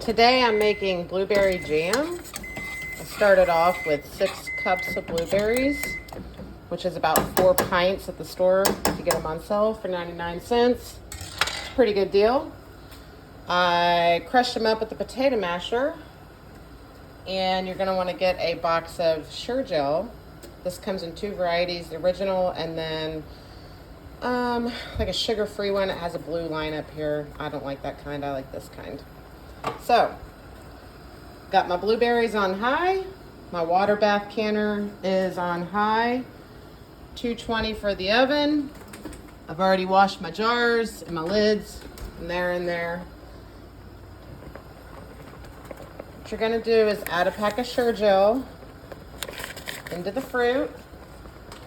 Today I'm making blueberry jam. I started off with 6 cups of blueberries, which is about 4 pints at the store. You get them on sale for 99 cents. It's a pretty good deal. I crushed them up with the potato masher, and you're going to want to get a box of Sure-Gel. This comes in 2 varieties, the original and then like a sugar-free one. It has a blue line up here. I don't like that kind. I like this kind. So, got my blueberries on high. My water bath canner is on high. 220 for the oven. I've already washed my jars and my lids, and they're in there. What you're gonna do is add a pack of Sure-Gel into the fruit.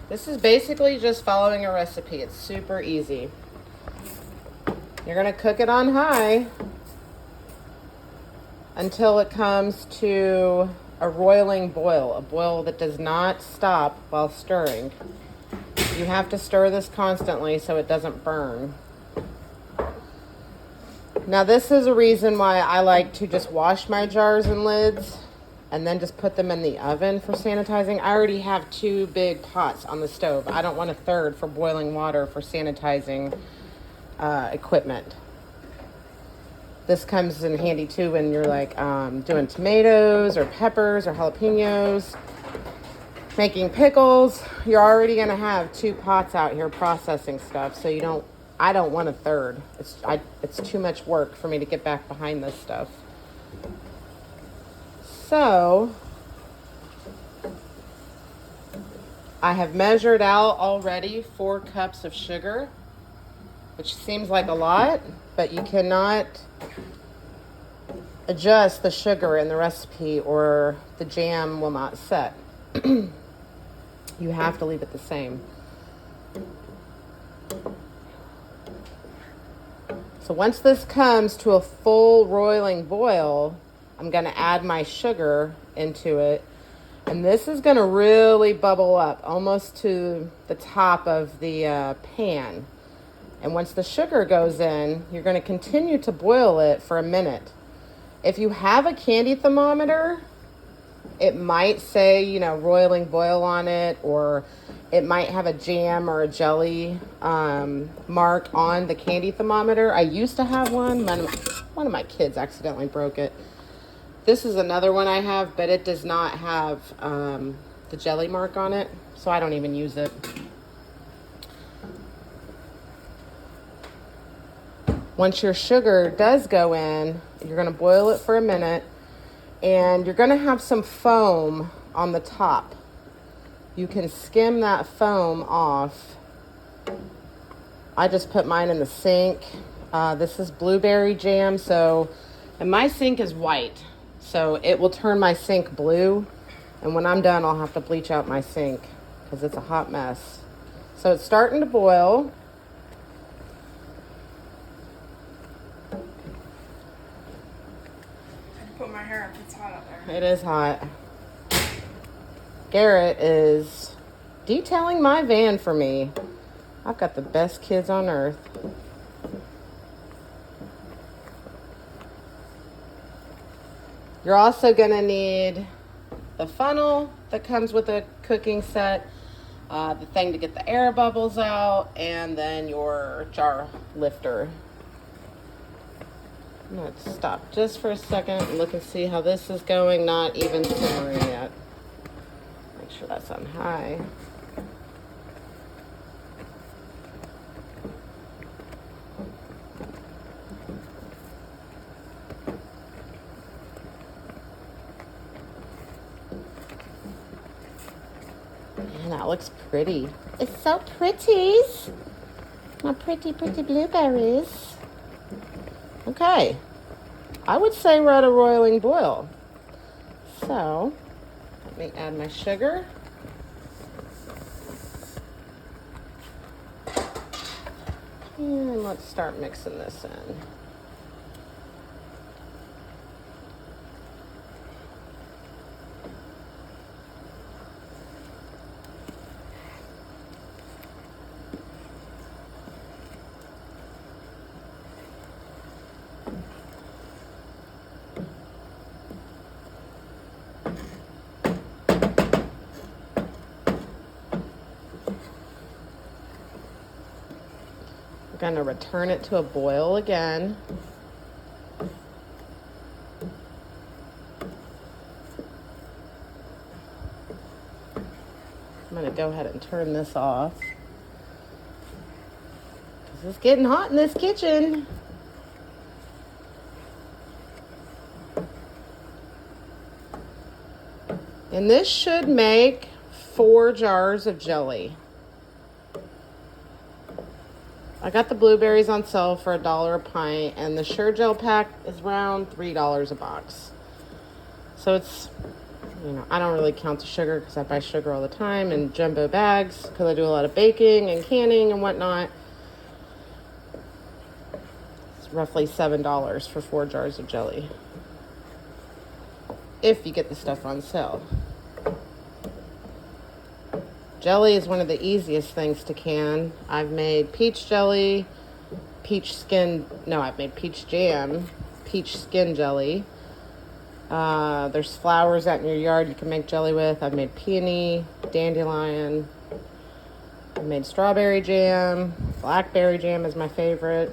This is basically just following a recipe. It's super easy. You're gonna cook it on high until it comes to a roiling boil, a boil that does not stop while stirring. You have to stir this constantly so it doesn't burn. Now this is a reason why I like to just wash my jars and lids and then just put them in the oven for sanitizing. I already have 2 big pots on the stove. I don't want a third for boiling water for sanitizing equipment. This comes in handy too when you're like doing tomatoes or peppers or jalapenos, making pickles. You're already gonna have 2 pots out here processing stuff, so I don't want a third. It's too much work for me to get back behind this stuff. So I have measured out already 4 cups of sugar, which seems like a lot, but you cannot adjust the sugar in the recipe or the jam will not set. You have to leave it the same. So once this comes to a full roiling boil, I'm going to add my sugar into it. And this is going to really bubble up almost to the top of the pan. And once the sugar goes in, you're going to continue to boil it for a minute. If you have a candy thermometer, it might say, roiling boil on it, or it might have a jam or a jelly mark on the candy thermometer. I used to have one. One of my kids accidentally broke it. This is another one I have, but it does not have the jelly mark on it, so I don't even use it. Once your sugar does go in, you're going to boil it for a minute, and you're going to have some foam on the top. You can skim that foam off. I just put mine in the sink. This is blueberry jam, and my sink is white, so it will turn my sink blue, and when I'm done, I'll have to bleach out my sink because it's a hot mess. So it's starting to boil. Put my hair up. It's hot out there. It is hot. Garrett is detailing my van for me. I've got the best kids on earth. You're also going to need the funnel that comes with a cooking set, the thing to get the air bubbles out, and then your jar lifter. Let's stop just for a second and look and see how this is going. Not even simmering yet. Make sure that's on high. Man, that looks pretty. It's so pretty. My pretty, pretty blueberries. Okay, I would say we're at a roiling boil. So, let me add my sugar. And let's start mixing this in. gonna return it to a boil again. I'm gonna go ahead and turn this off. Because it's getting hot in this kitchen. And this should make 4 jars of jelly. I got the blueberries on sale for $1 a pint, and the Sure-Jell pack is around $3 a box. So it's, you know, I don't really count the sugar because I buy sugar all the time in jumbo bags because I do a lot of baking and canning and whatnot. It's roughly $7 for 4 jars of jelly, if you get the stuff on sale. Jelly is one of the easiest things to can. I've made peach jelly, I've made peach jam, peach skin jelly. There's flowers out in your yard you can make jelly with. I've made peony, dandelion. I've made strawberry jam. Blackberry jam is my favorite.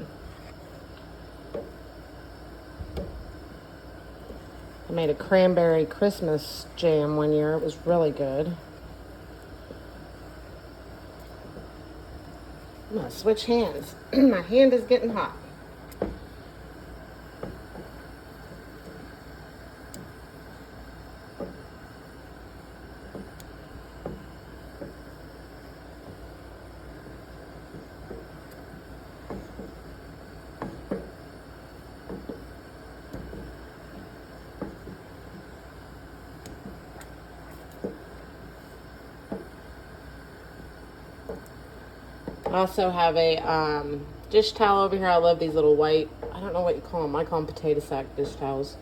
I made a cranberry Christmas jam one year. It was really good. I'm gonna switch hands. My hand is getting hot. I also have a dish towel over here. I love these little white, I don't know what you call them. I call them potato sack dish towels.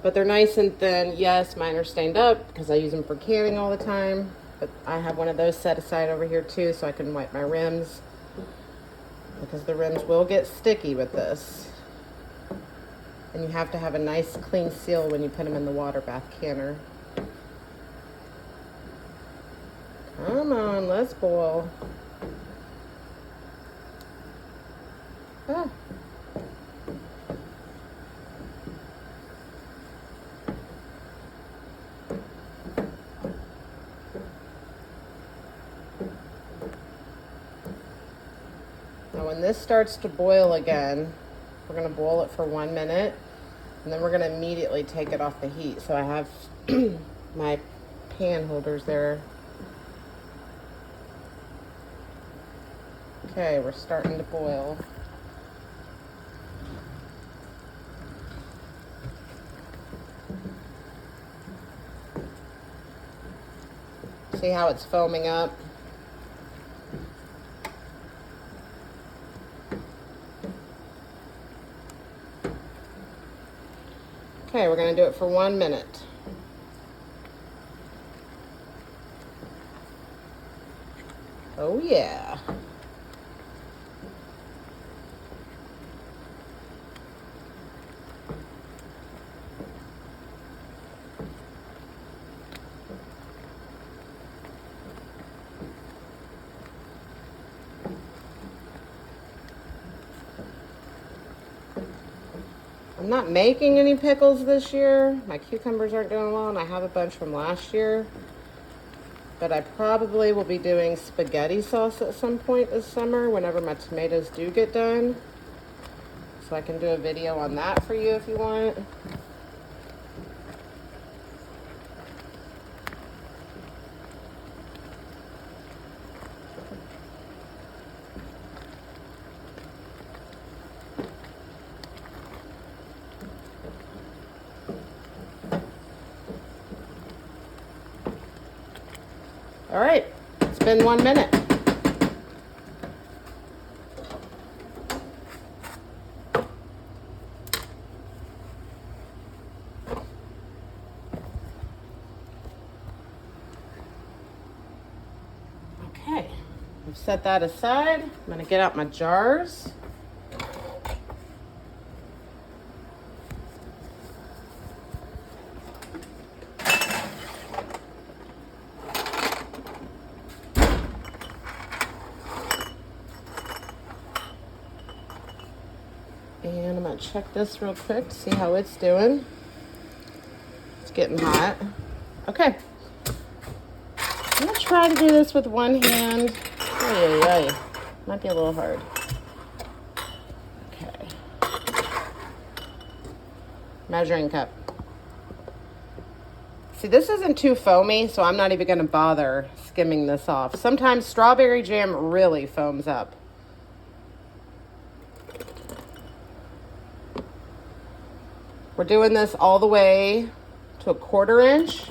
But they're nice and thin. Yes, mine are stained up because I use them for canning all the time. But I have one of those set aside over here too so I can wipe my rims. Because the rims will get sticky with this. And you have to have a nice clean seal when you put them in the water bath canner. Come on, let's boil. Ah. Now when this starts to boil again, we're going to boil it for 1 minute, and then we're going to immediately take it off the heat. So I have my pan holders there. Okay, we're starting to boil. See how it's foaming up? Okay, we're going to do it for 1 minute. Oh yeah. I'm not making any pickles this year. My cucumbers aren't doing well, and I have a bunch from last year. But I probably will be doing spaghetti sauce at some point this summer whenever my tomatoes do get done. So I can do a video on that for you if you want. All right, it's been 1 minute. Okay, I've set that aside. I'm gonna get out my jars. And I'm gonna check this real quick to see how it's doing. It's getting hot. Okay. I'm gonna try to do this with one hand. Ay. Might be a little hard. Okay. Measuring cup. See, this isn't too foamy, so I'm not even gonna bother skimming this off. Sometimes strawberry jam really foams up. We're doing this all the way to 1/4 inch,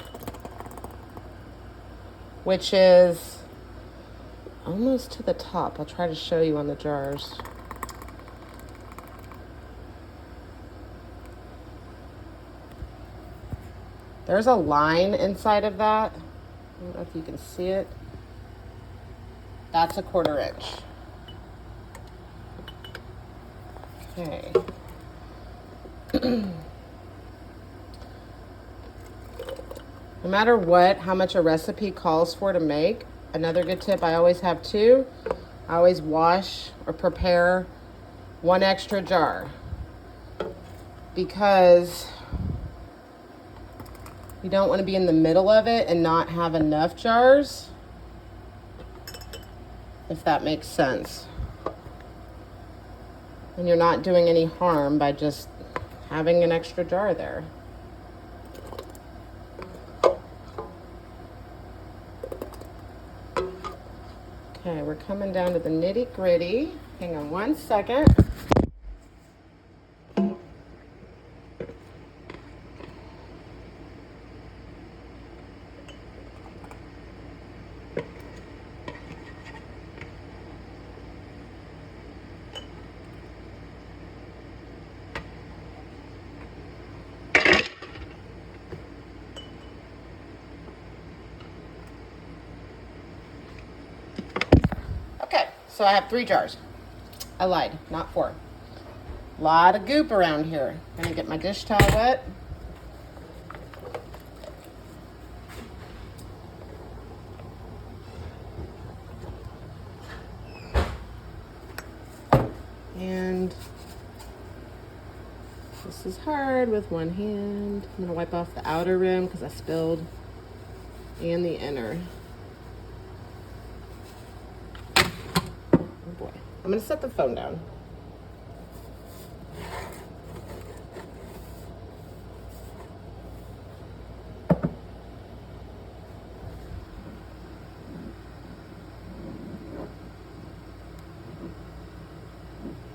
which is almost to the top. I'll try to show you on the jars. There's a line inside of that. I don't know if you can see it. That's 1/4 inch. Okay. No matter what, how much a recipe calls for to make, another good tip, I always have two. I always wash or prepare one extra jar because you don't want to be in the middle of it and not have enough jars, if that makes sense. And you're not doing any harm by just having an extra jar there. Okay, we're coming down to the nitty-gritty. Hang on one second. Okay, so I have 3 jars. I lied, not 4. Lot of goop around here. I'm gonna get my dish towel wet. And this is hard with one hand. I'm gonna wipe off the outer rim because I spilled, and the inner. Oh boy. I'm gonna set the phone down.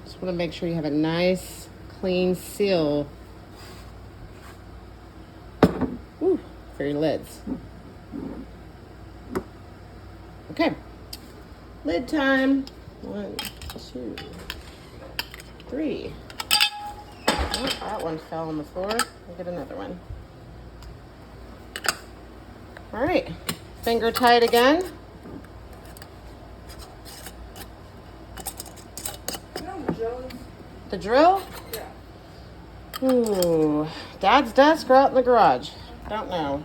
Just want to make sure you have a nice, clean seal for your lids. Okay, lid time. 1, 2, 3. Oh, that one fell on the floor. I'll get another one. All right, finger tight again. The drill? Yeah. Ooh, Dad's desk or out in the garage? Don't know.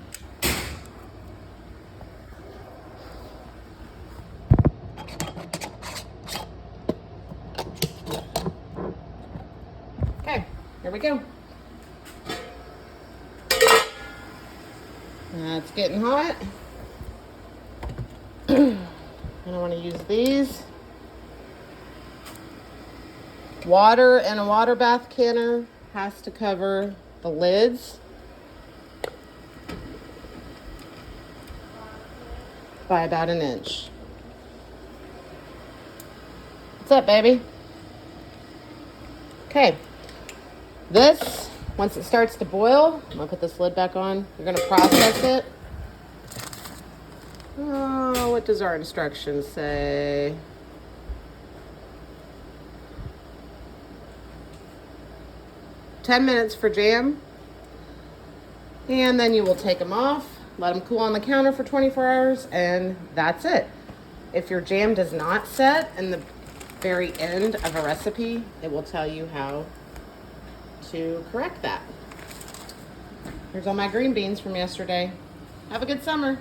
Okay, here we go. It's getting hot. And I want to use these. Water in a water bath canner has to cover the lids by about 1 inch. What's up, baby? Okay, this, once it starts to boil, I'm gonna put this lid back on. You're gonna process it. Oh, what does our instructions say? "10 minutes for jam." And then you will take them off, let them cool on the counter for 24 hours, and that's it. If your jam does not set in the very end of a recipe, it will tell you how to correct that. Here's all my green beans from yesterday. Have a good summer.